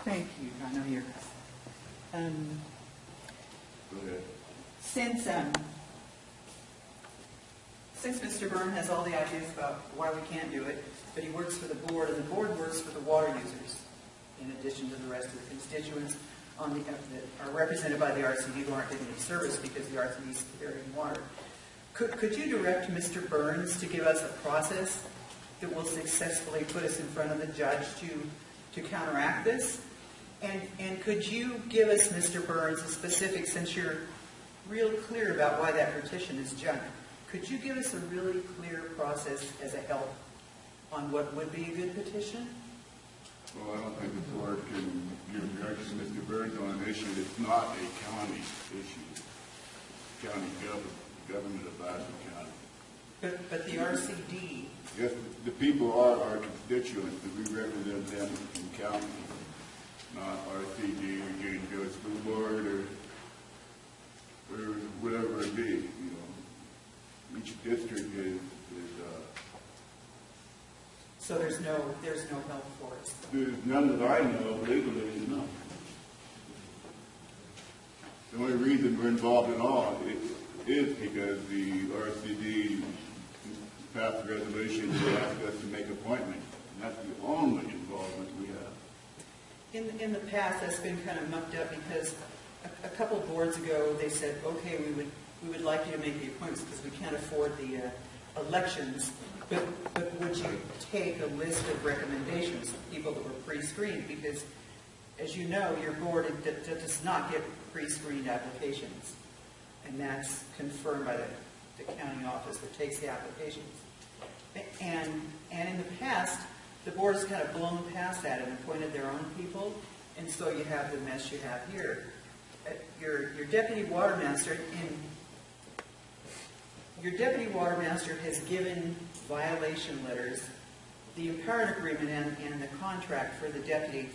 Thank you. I know you're. Go ahead. Since Mr. Byrne has all the ideas about why we can't do it, but he works for the board, and the board works for the water users, in addition to the rest of the constituents that are represented by the RCD who aren't getting any service because the RCD is carrying water. Could you direct Mr. Burns to give us a process that will successfully put us in front of the judge to counteract this? And could you give us, Mr. Burns, a specific, since you're real clear about why that petition is junk, could you give us a really clear process as a help on what would be a good petition? Well, I don't think the board can give direction to Mr. Burns on an issue that's not a county issue. County government of Lassen County. But the RCD... Yes, the people are our constituents, but we represent them in county, not RCD or Jane Joe School Board or whatever it be. You know, each district is so there's no help for us. There's none that I know of legally, no. The only reason we're involved at all is because the RCD passed a resolution to ask us to make appointments. And that's the only involvement we have. In the past, that's been kind of mucked up because a couple of boards ago they said, okay, we would like you to make the appointments because we can't afford the elections. But would you take a list of recommendations of people that were pre-screened? Because, as you know, your board does not get pre-screened applications. And that's confirmed by the county office that takes the applications. And in the past, the board has kind of blown past that and appointed their own people. And so you have the mess you have here. Your deputy water master has given violation letters. The empowerment agreement and the contract for the deputy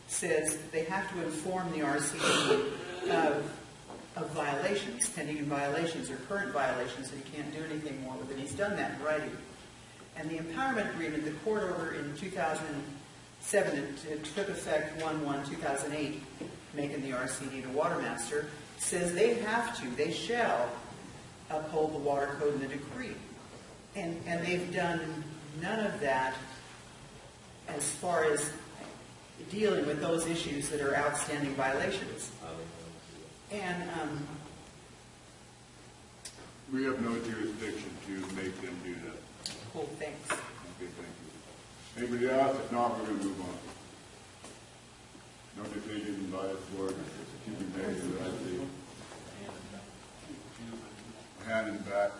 says they have to inform the RCD of violations, pending violations or current violations, and he can't do anything more with it. He's done that in writing. And the empowerment agreement, the court order in 2007, it took effect 1/1/2008, making the RCD the water master, says they shall uphold the water code and the decree. And they've done none of that as far as dealing with those issues that are outstanding violations. And we have no jurisdiction to make them do that. cool, thanks. Okay, thank you. Anybody else? If not, we're going to move on. No decision by the board to be made to that. Hand in the back.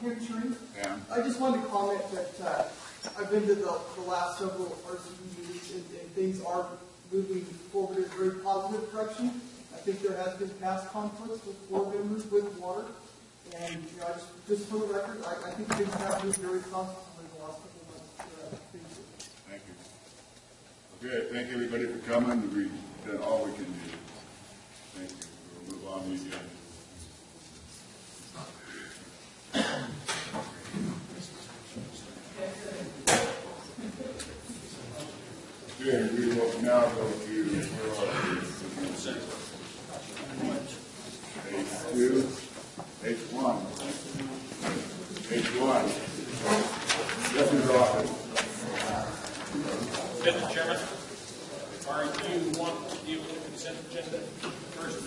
Kim, Pam. I just wanted to comment that I've been to the last several RCD meetings and things are moving forward in a very positive direction. I think there has been past conflicts with board members with water. And just for the record, I think things have moved very positively in the last couple of months. Thank you. Okay, thank you everybody for coming. We've done all we can do. Thank you. We'll move on to the agenda. Good. We will now go to H2, H1. H1. Yes, Mr. Office. Mr. Chairman, do you want to deal with the consent agenda first?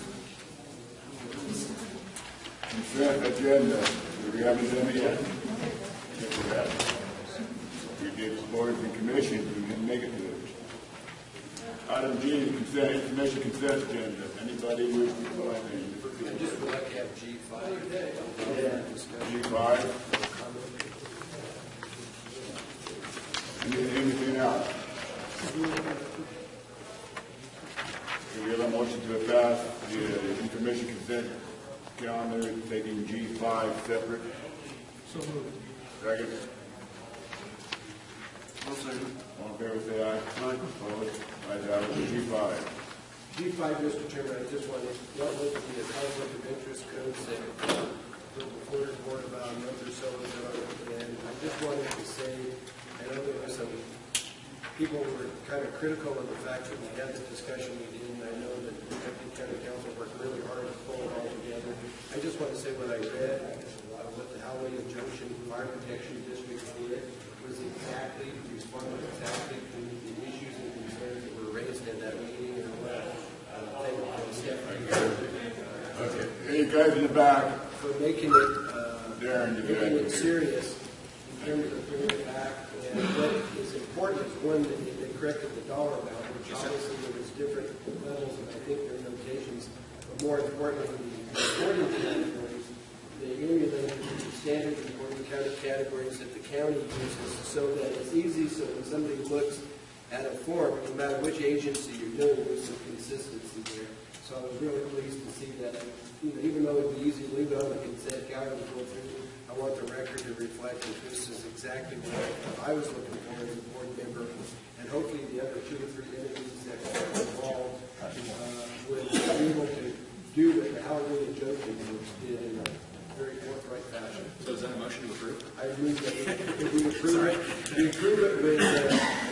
Consent agenda. Do we have an agenda yet? Yes, we have. We did boards and commissions. We didn't make it to it. Item G, consent, information consent agenda. Anybody wish to go ahead? I just would like to have G5. G5. Anything else? Do we have a motion to pass the information consent calendar, taking G5 separate? So moved. Second. I'll second. All in favor, say aye. Aye. Opposed? Ayes have it. G5. G5, Mr. Chairman, I just wanted to look at the conflict of interest codes that before the board about a month or so ago, and I just wanted to say, I know there was some people were kind of critical of the fact that we had the discussion we did, and I know that the Deputy County Council worked really hard to pull it all together. I just want to say what I read, what the Howley Junction Fire Protection District did was exactly, responded exactly to the issues and concerns that were raised in that meeting, and I want to thank Stephanie Okay, hey, you guys in the back. for making it, Darren, you making guys. it serious in terms of bringing it back. And what is important is one, that they corrected the dollar amount, which obviously there was different levels, and I think their notations, but more importantly, the reporting categories, they emulated the standard reporting categories that the county uses, so that it's easy, so when somebody looks at a form, no matter which agency you're dealing with, some consistency there. So I was really pleased to see that, even though it would be easy to leave it on the consent calendar to go through, I want the record to reflect that this is exactly what I was looking for as a board member, and hopefully the other 2 or 3 entities that are involved would be able to do what the Hallelujah Junction groups did in a very forthright fashion. So is that a motion to approve? I move that we approve it. We approve it with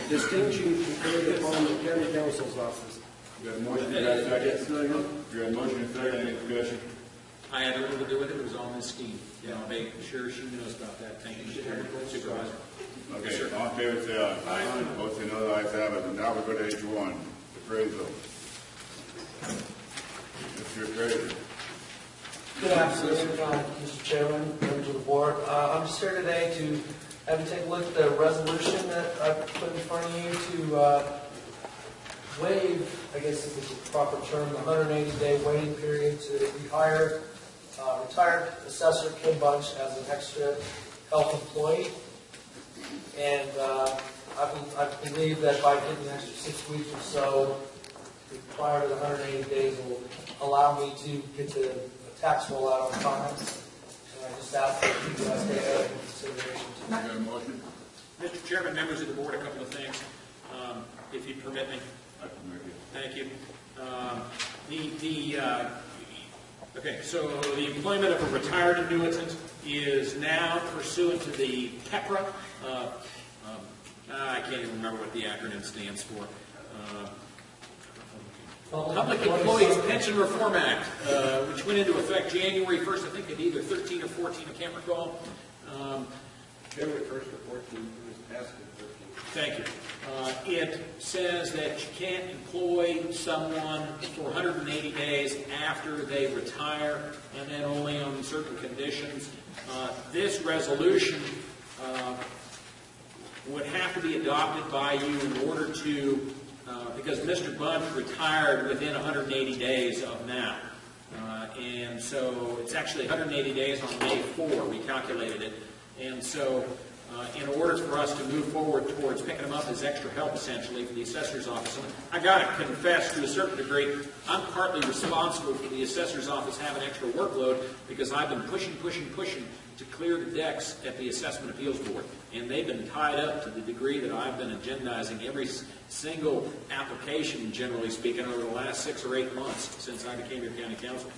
distinction conferred upon the county council's office. You got a motion, you got a second? You got a motion and a second, any discussion? I had nothing to do with it, it was all Ms. Steen. Yeah, I'll make sure she knows about that. Thank you, Supervisor. Okay, all in favor, say aye. Aye. Opposed, say no, the ayes have it. And now we go to H1, appraisal. Mr. Appraiser. Good afternoon, Mr. Chairman, members of the board. I'm just here today to have you take a look at the resolution that I put in front of you to waive, I guess this is the proper term, the 180-day waiting period to rehire retired assessor Kim Bunch as an extra health employee. And I believe that by getting an extra 6 weeks or so prior to the 180 days will allow me to get the tax rollout on time. And I just ask that you guys take that into consideration. You got a motion? Mr. Chairman, members of the board, a couple of things, if you permit me. I can make it. Thank you. Okay, so the employment of a retired annuitant is now pursuant to the PEPRA. I can't even remember what the acronym stands for. Public Employees Pension Reform Act, which went into effect January 1st, I think at either 13 or 14, I can't recall. January 1st or 14th, it was passed in 13th. Thank you. It says that you can't employ someone for 180 days after they retire, and then only on certain conditions. This resolution would have to be adopted by you in order to, because Mr. Bunch retired within 180 days of now. And so it's actually 180 days on May 4, we calculated it. And so in order for us to move forward towards picking them up as extra help, essentially, for the assessor's office. And I got to confess, to a certain degree, I'm partly responsible for the assessor's office having extra workload because I've been pushing to clear the decks at the Assessment Appeals Board. And they've been tied up to the degree that I've been agendizing every single application, generally speaking, over the last 6 or 8 months since I became your county council.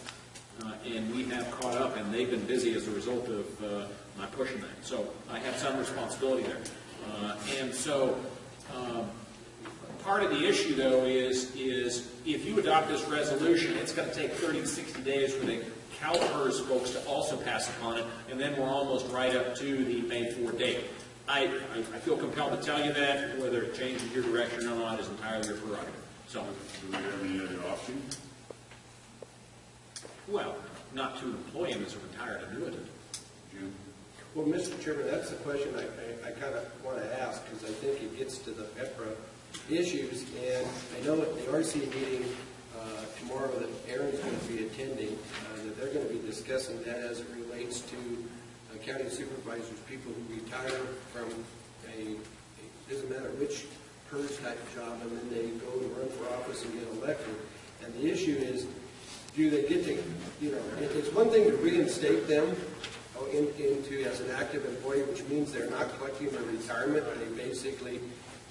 And we have caught up, and they've been busy as a result of my pushing that. So I have some responsibility there. And so part of the issue, though, is if you adopt this resolution, it's going to take 30 to 60 days for the CalPERS folks to also pass upon it, and then we're almost right up to the May 4 date. I feel compelled to tell you that. Whether it changes your direction or not is entirely your prerogative. So, Do we have any other option? well, not to employ him as a retired annuitant. Jim? Well, Mr. Chairman, that's the question I kind of want to ask, because I think it gets to the PEPRA issues, and I know at the RC meeting tomorrow that Aaron's going to be attending, that they're going to be discussing that as it relates to county supervisors, people who retire from it doesn't matter which PERS type job, and then they go and run for office and get elected. And the issue is, do they get to, it's one thing to reinstate them into as an active employee, which means they're not collecting their retirement. They basically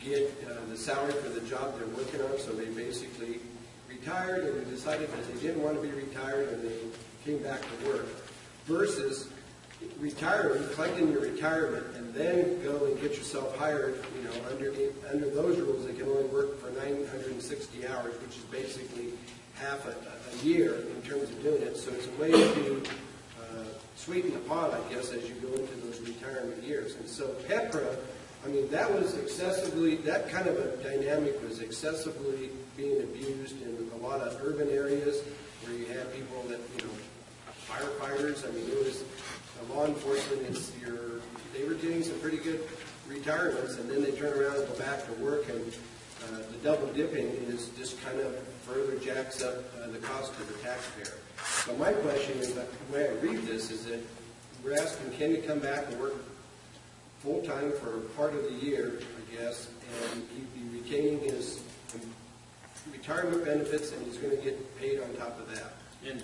get the salary for the job they're working on, so they basically retired and decided that they didn't want to be retired and they came back to work. Versus retiring, collecting your retirement, and then go and get yourself hired, under those rules, they can only work for 960 hours, which is basically half a year in terms of doing it. So it's a way to sweeten the pot, I guess, as you go into those retirement years. And so PEPRA, that kind of a dynamic was excessively being abused in a lot of urban areas where you had people that, firefighters, it was law enforcement, they were getting some pretty good retirements, and then they turn around and go back to work, and the double dipping is just kind of further jacks up the cost to the taxpayer. So my question is, the way I read this is that we're asking Ken to come back and work full-time for part of the year, I guess, and he'd be retaining his retirement benefits, and he's going to get paid on top of that. And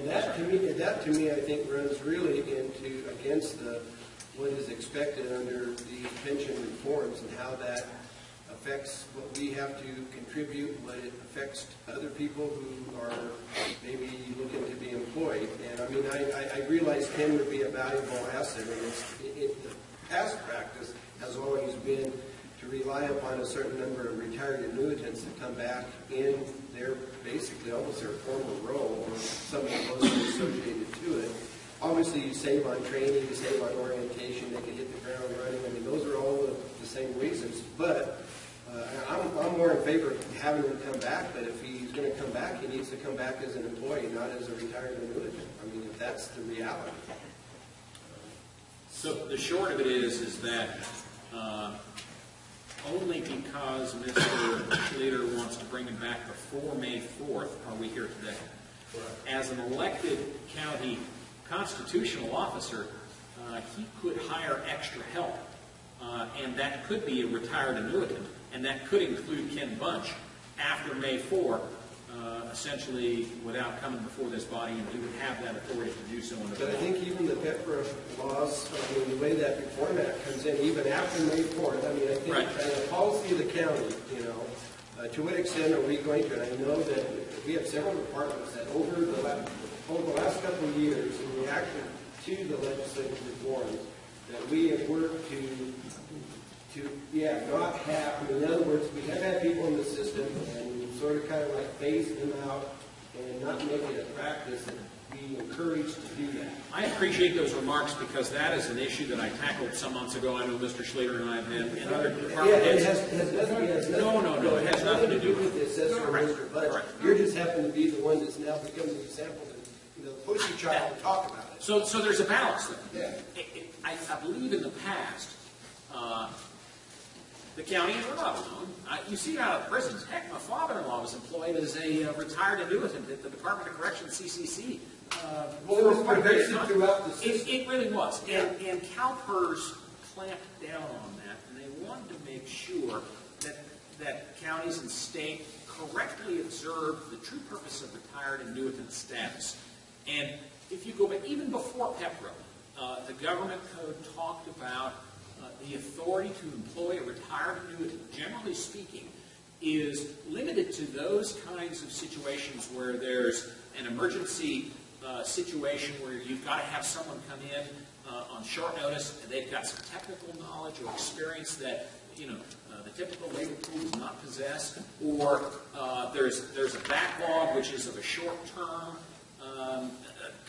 that to me, I think runs really against what is expected under the pension reforms and how that affects what we have to contribute, what it affects other people who are maybe looking to be employed. And I realize Ken would be a valuable asset, and the past practice has always been to rely upon a certain number of retired annuitants to come back in their basically almost their former role or something closely associated to it. Obviously, you save on training, you save on orientation, they can hit the ground running. Those are all the same reasons. But I'm more in favor of having him come back, but if he's going to come back, he needs to come back as an employee, not as a retired annuitant. If that's the reality. So the short of it is that only because Mr. Leader wants to bring him back before May 4th are we here today. As an elected county constitutional officer, he could hire extra help, and that could be a retired annuitant, and that could include Ken Bunch after May 4, essentially without coming before this body, and he would have that authority to do so. But I think even the PEPRA laws, the way that Reform Act comes in, even after May 4th, I think right. The policy of the county, to what extent are we going to, and I know that we have several departments that over the last couple of years, in reaction to the legislative reforms, that we have worked to not have, in other words, we have had people in the system and sort of kind of like phase them out and not make it a practice and be encouraged to do that. I appreciate those remarks because that is an issue that I tackled some months ago. I know Mr. Schlater and I have had and other department heads. No, it has nothing to do with the assessor, Mr. Budge. You just happen to be the one that's now become the example and push each other to talk about it. So there's a balance there. Yeah. I believe in the past, the county, and we're not alone. You see it out of prisons. Heck, my father-in-law was employed as a retired annuitant at the Department of Corrections, CCC. Well, it was pervasive throughout the system. It really was. And CalPERS clamped down on that, and they wanted to make sure that counties and state correctly observed the true purpose of retired annuitant status. And if you go back, even before PEPRA, the government code talked about the authority to employ a retired annuitant, generally speaking, is limited to those kinds of situations where there's an emergency situation where you've got to have someone come in on short notice, and they've got some technical knowledge or experience that the typical labor pool does not possess, or there's a backlog which is of a short-term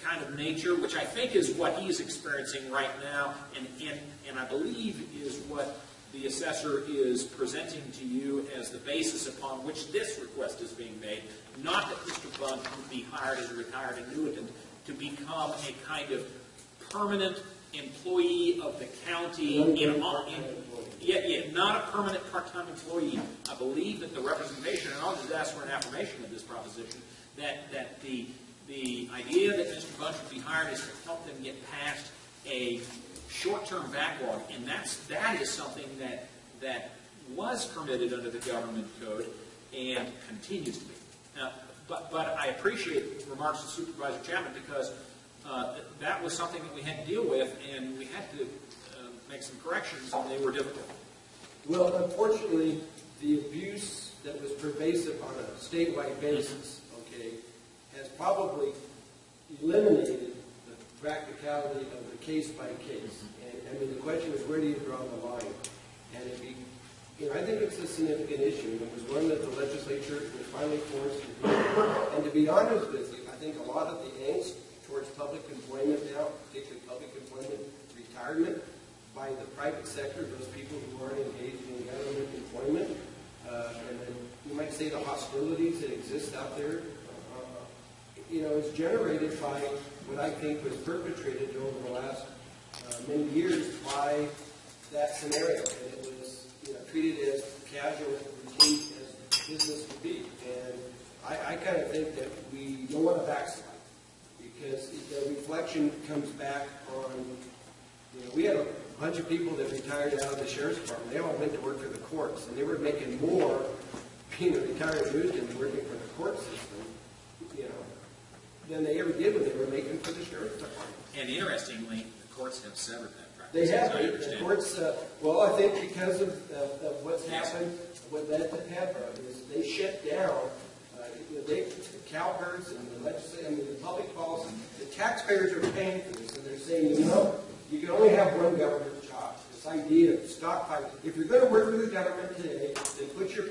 kind of nature, which I think is what he's experiencing right now, and I believe is what the assessor is presenting to you as the basis upon which this request is being made, not that Mr. Bunch would be hired as a retired annuitant to become a kind of permanent employee of the county, not a permanent part-time employee. I believe that the representation, and I'll just ask for an affirmation of this proposition, that the idea that Mr. Bunch would be hired is to help them get past a short-term backlog, and that is something that was permitted under the government code and continues to be. But I appreciate the remarks of Supervisor Chapman because that was something that we had to deal with, and we had to make some corrections, and they were difficult. Well, unfortunately, the abuse that was pervasive on a statewide basis, has probably eliminated practicality of the case by case. And I mean, the question is, where do you draw the line? And I think it's a significant issue. It was one that the legislature was finally forced to do. And to be honest with you, I think a lot of the angst towards public employment now, particularly public employment, retirement by the private sector, those people who aren't engaged in government employment, and then you might say the hostilities that exist out there, is generated by what I think was perpetrated over the last many years by that scenario. And it was treated as casual and routine as business would be. And I kind of think that we don't want to backslide, because the reflection comes back on, we had a bunch of people that retired out of the sheriff's department. They all went to work for the courts, and they were making more being a retired newsman working for the court system, than they ever did when they were making for the sheriff's department. And interestingly, the courts have severed that practice. They have. as I understand The it. courts, I think because of what's happened with that is they shut down, the CalPERS and the legislature, the public policy, the taxpayers are paying for this, and they're saying, you can only have one government job. This idea of stockpiling. If you're going to work for the government today, then put your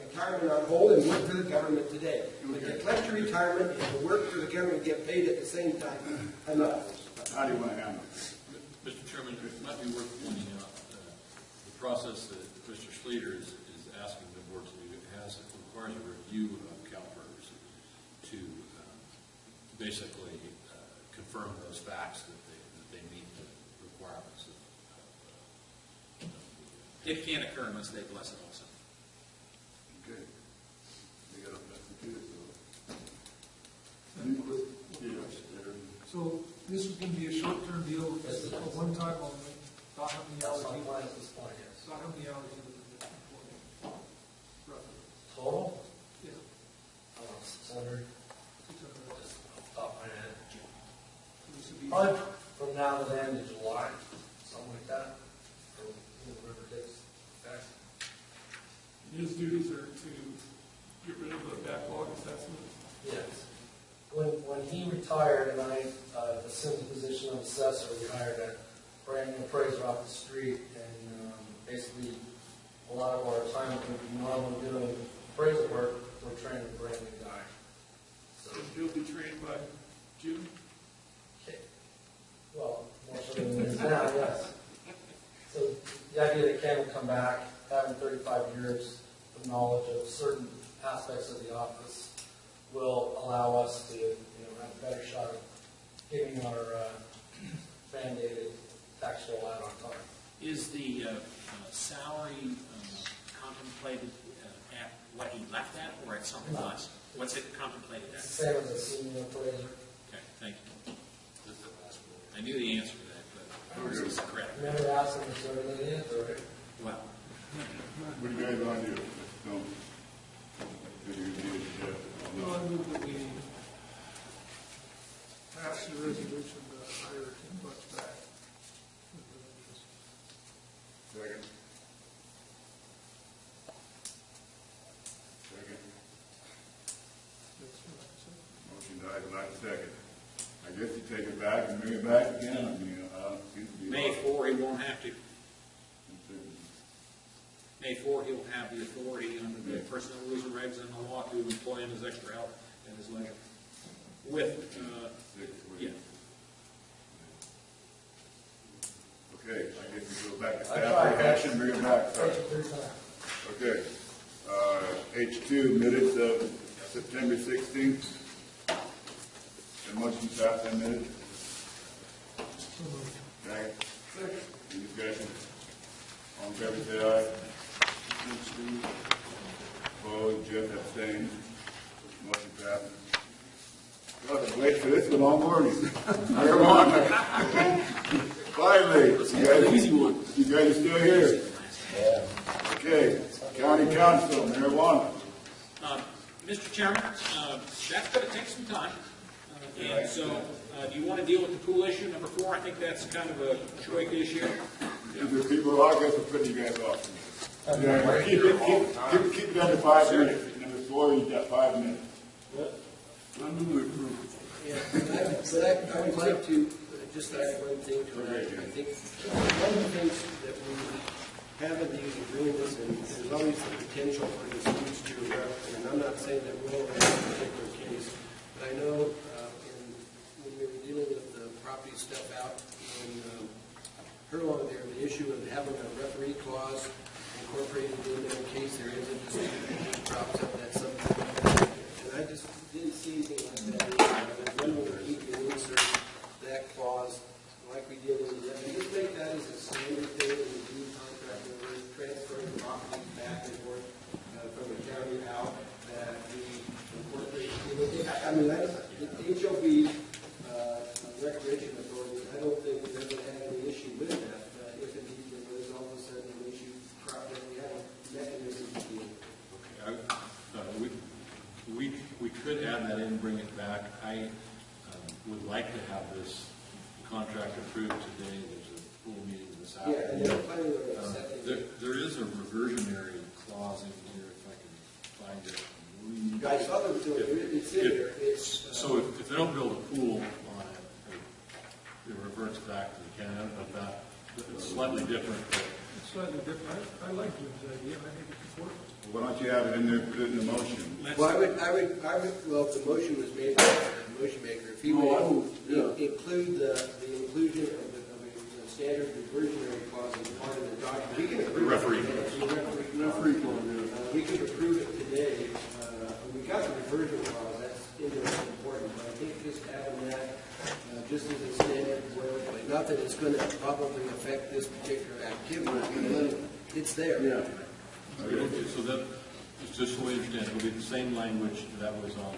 retirement on hold and work for the government today. But to collect your retirement and to work for the government and get paid at the same time, enough. How do you want to handle it? Mr. Chairman, it might be worth pointing out the process that Mr. Schleter is asking the board to do requires a review of CalPERS to basically confirm those facts that they meet the requirements of. It can occur unless they bless it also. Okay. They got a message to it, so. Any questions? Yes, there. So this is going to be a short-term deal, a one-time only, not how many That's hours, my plan at this point, yes. not how many hours you would employ. Roughly, Total? yeah, About 600, 600 hours. just off the top of my head. So this would be, Probably from now to the end of July, something like that, or when the river takes effect. his duties are to get rid of the backlog assessment. Yes. When he retired and I assumed the position of assessor, we hired a brand new appraiser off the street, and basically a lot of our time that we'd be normally doing appraisal work, we're training a brand new guy. So, So he'll be trained by June. okay. Well, more so than it is now, yes. So the idea that Ken will come back, having 35 years of knowledge of certain aspects of the office, will allow us to have a better shot of getting our mandated tax roll out on time. Is the salary contemplated at what he left at, or at something No. less? What's it contemplated It's at? the same as a senior appraiser. Okay, thank you. I knew the answer to that, but this is correct. Remember asking the survey the answer, right? Well, What do you guys want to do? Don't. No, I move that we pass the resolution to hire Tim Butch back. Second. Second. That's what I said. Motion died, like second. I guess you take it back and bring it back again. I mean, seems to be. May 4, he won't have to. May 4, he'll have the authority under the personnel rules and regs and the law to employ him as extra help at his leisure. With, 6 weeks. yeah. Okay, I guess we go back to I staff tried. for action, bring it back. Sorry. Thank you for your time. Okay. H2, minutes of September 16th. A motion to pass that minute. Second. Any discussion? All in favor, say aye. Opposed, Jeff abstained. Motion passes. Got to wait for this one all morning. Marijuana. Finally, you guys are still here. Okay, County Council, marijuana. Mr. Chairman, that's going to take some time. And so, do you want to deal with the pool issue, number 4? I think that's kind of a quick issue. If there are people, I guess we're putting you guys off. Yeah, keep it under 5 minutes. Number 4, you've got 5 minutes. I move to approve. Yeah, but I would like to just add one thing to it. I think one of the things that we have in these agreements, and there's always the potential for disputes to erupt, and I'm not saying that will in this particular case, but I know when we were dealing with the property stuff out in Hurlong there, the issue of having a referee clause incorporated in there in case there is a dispute that crops up, that's something. And I just didn't see anything like that. When we can insert that clause like we did in the, and just make that as a standard thing in the deed contract, where we're transferring property back and forth from the county out, that we incorporate. I mean, the HOV recreation authority, I don't think we're going to have any issue with that. If indeed there was all of a sudden an issue cropped up, we have a mechanism to deal with it. Okay, we could add that in, bring it back. I would like to have this contract approved today. There's a full meeting this Yeah, and afternoon. they're planning on accepting. There is a reversionary clause in here, if I can find it. I saw them do it, it's in there, it's. So if they don't build a pool on it, it reverts back to the canon of that. It's slightly different, but It's slightly different. I like Jim's idea, and I think it's important. Why don't you have it in there, put it in the motion? Well, well, if the motion was made by the motion maker, if he would include the inclusion of a standard reversionary clause as part of the document, we can approve it. Referee today. Referee clause. We can approve it today. We got the reversion clause, that's interesting, important, but I think just having that, just as a standard boilerplate, not that it's going to probably affect this particular activity, but it's there. Yeah. okay, so that, just so we understand, it'll be the same language that was on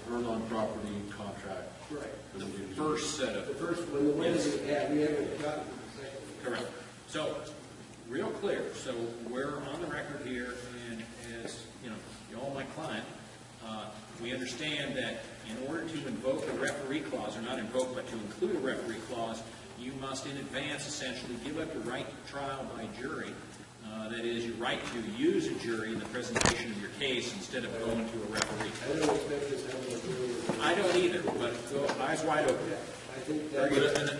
the Erlon property contract. Right. The first set of. The first one, the one that we had, we haven't gotten the second one. Correct. So, real clear, so we're on the record here, and as, you're all my client, we understand that in order to invoke a referee clause, or not invoke, but to include a referee clause, you must in advance essentially give up your right to trial by jury. That is, your right to use a jury in the presentation of your case instead of going to a referee. I don't expect this to have a jury. I don't either, but go eyes wide open. I think But that.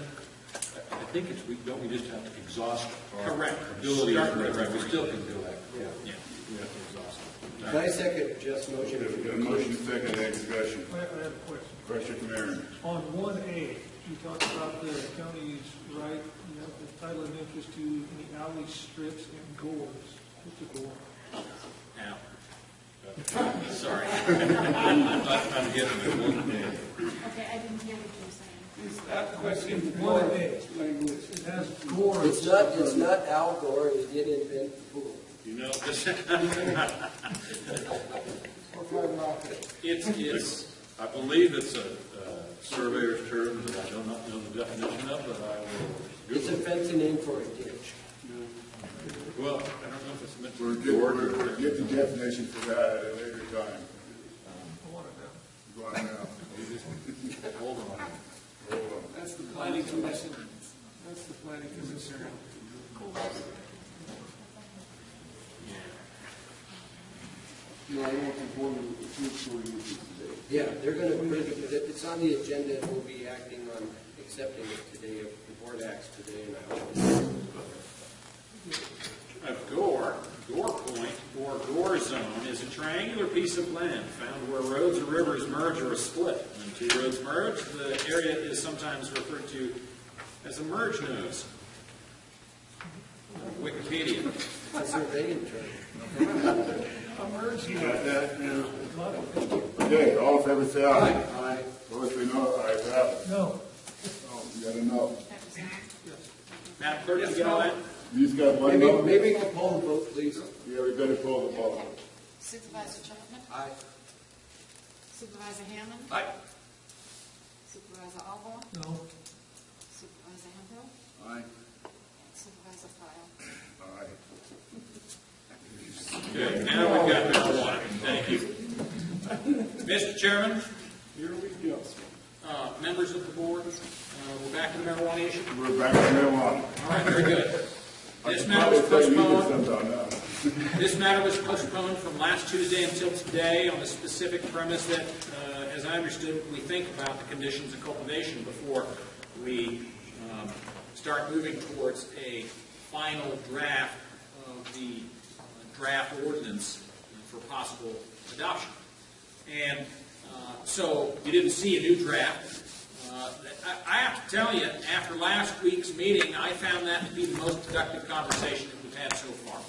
I think it's, don't we just have to exhaust our Correct. ability? Start with Right, we referee. still can do that. Yeah. We have to exhaust it. Can I second Jeff's motion? We've got a motion second, any discussion? I have a question. Question from Aaron. On 1A, you talked about the county's right, the title and interest to any alley strips and gores. What's a gore? Now, sorry. I'm getting it. Okay, I didn't hear what you were saying. That question, 1A, it has gores. It's not Al Gore, he did invent the pool. It's, I believe it's a surveyor's term that I do not know the definition of, but I will It's a Google it. fancy name for a ditch. Well, I don't know if it's meant We'll to get, be gored we'll or. get the definition for that at a later time. I want to know. Go on now. Hold on. Hold on. That's the planning commission. That's the planning commission. No, I want to inform you of the food store uses today. Yeah, they're going to, it's on the agenda, and we'll be acting on accepting it today, if the board acts today, and I hope. a gore point, or gore zone, is a triangular piece of land found where roads or rivers merge or are split. When two roads merge, the area is sometimes referred to as a merge nose. Wikipedia. That's their begging term. You got that? Yeah. Okay, all in favor, say aye. Aye. Those we know, ayes have it. No. Oh, you gotta know. Madam Clerk, did you get all that? You just got one vote? Maybe we'll poll the vote, please. Yeah, we better pull the ball. Supervisor Chapman? Aye. Supervisor Hammond? Aye. Supervisor Alba? No. Supervisor Hemphill? Aye. Supervisor Kyle? Aye. Good. Now we've got marijuana. Thank you. Mr. Chairman, Here we go. members of the board, we're back to the marijuana issue. We're back to marijuana. All right, very good. I This should matter was probably say you did postponed. sometime now. This matter was postponed from last Tuesday until today on the specific premise that, as I understood it, we think about the conditions of cultivation before we start moving towards a final draft of the draft ordinance for possible adoption. And so you didn't see a new draft. I have to tell you, after last week's meeting, I found that to be the most productive conversation that we've had so far.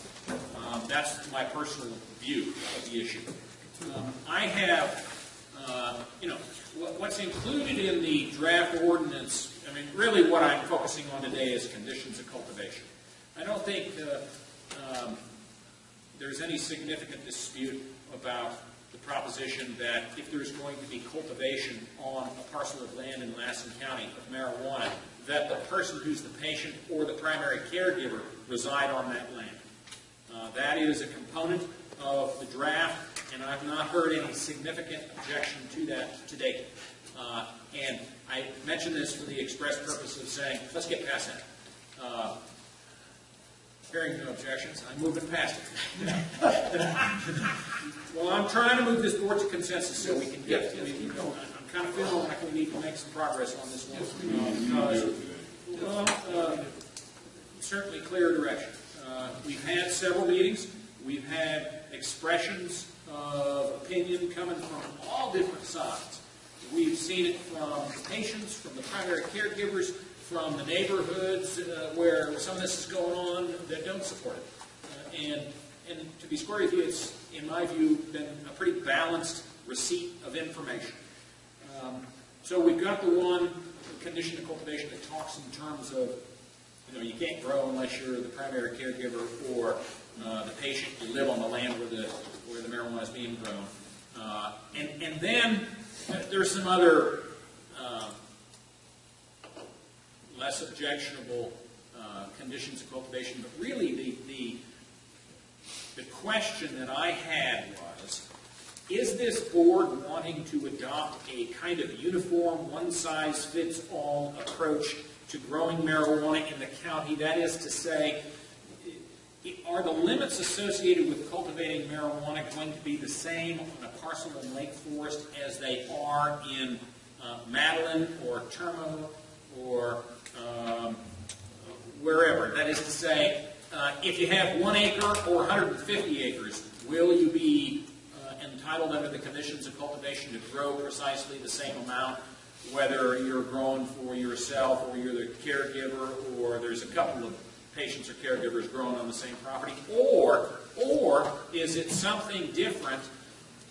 That's my personal view of the issue. I have, what's included in the draft ordinance, I mean, really what I'm focusing on today is conditions of cultivation. I don't think there's any significant dispute about the proposition that if there's going to be cultivation on a parcel of land in Lassen County of marijuana, that the person who's the patient or the primary caregiver reside on that land. That is a component of the draft, and I've not heard any significant objection to that to date. And I mention this for the express purpose of saying, let's get past that. Hearing no objections, I'm moving past it. Well, I'm trying to move this board to consensus so we can get to it. I'm kind of feeling like we need to make some progress on this one. Certainly clear direction. We've had several meetings. We've had expressions of opinion coming from all different sides. We've seen it from patients, from the primary caregivers, from the neighborhoods where some of this is going on that don't support it. And to be square with you, it's, in my view, been a pretty balanced receipt of information. So we've got the one condition of cultivation that talks in terms of, you can't grow unless you're the primary caregiver or the patient. You live on the land where the marijuana is being grown. And then there's some other less objectionable conditions of cultivation, but really the question that I had was, is this board wanting to adopt a kind of uniform, one-size-fits-all approach to growing marijuana in the county? That is to say, are the limits associated with cultivating marijuana going to be the same on a parcel in Lake Forest as they are in Madeline or Termo or wherever? That is to say, if you have 1 acre or 150 acres, will you be entitled under the conditions of cultivation to grow precisely the same amount, whether you're growing for yourself or you're the caregiver or there's a couple of patients or caregivers growing on the same property? Or is it something different,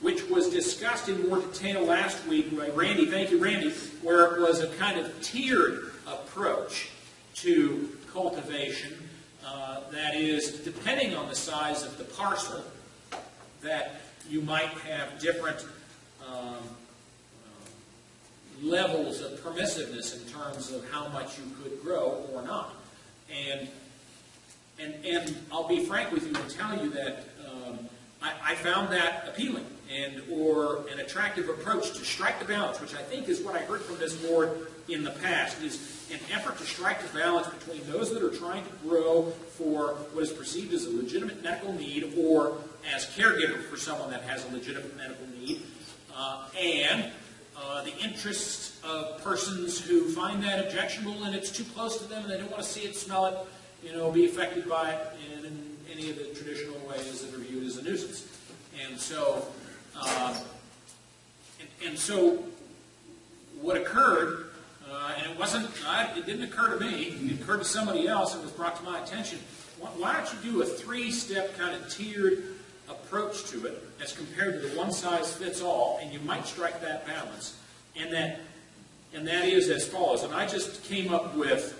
which was discussed in more detail last week by Randy, thank you Randy, where it was a kind of tiered approach to cultivation, that is, depending on the size of the parcel, that you might have different levels of permissiveness in terms of how much you could grow or not. And I'll be frank with you and tell you that I found that appealing or an attractive approach to strike the balance, which I think is what I heard from this board in the past, is an effort to strike the balance between those that are trying to grow for what is perceived as a legitimate medical need or as caregiver for someone that has a legitimate medical need, and the interests of persons who find that objectionable and it's too close to them and they don't want to see it, smell it, be affected by it in any of the traditional ways that are viewed as a nuisance. And so, so what occurred, and it didn't occur to me, it occurred to somebody else and was brought to my attention, why don't you do a 3-step kind of tiered approach to it as compared to the one-size-fits-all, and you might strike that balance. And that is as follows. And I just came up with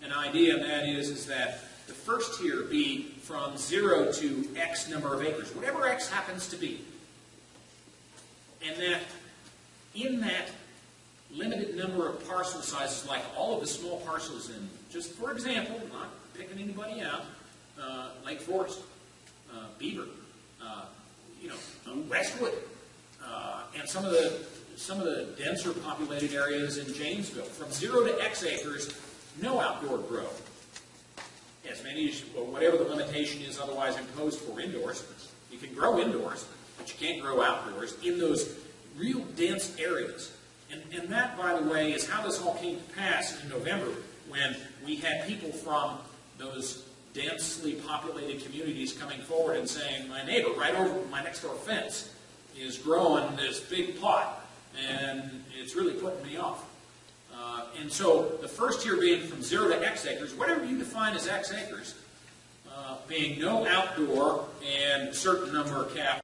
an idea, and that is that the first tier be from 0 to X number of acres, whatever X happens to be. And that in that limited number of parcel sizes, like all of the small parcels in, just for example, not picking anybody out, Lake Forest, Beaver, Westwood, and some of the denser populated areas in Janesville, from 0 to X acres, no outdoor grow. as many as, or whatever the limitation is otherwise imposed for indoors. You can grow indoors, but you can't grow outdoors in those real dense areas. And that, by the way, is how this all came to pass in November, when we had people from those densely populated communities coming forward and saying, my neighbor right over my next door fence is growing this big plot, and it's really putting me off. And so the first year being from 0 to X acres, whatever you define as X acres, being no outdoor and a certain number of cap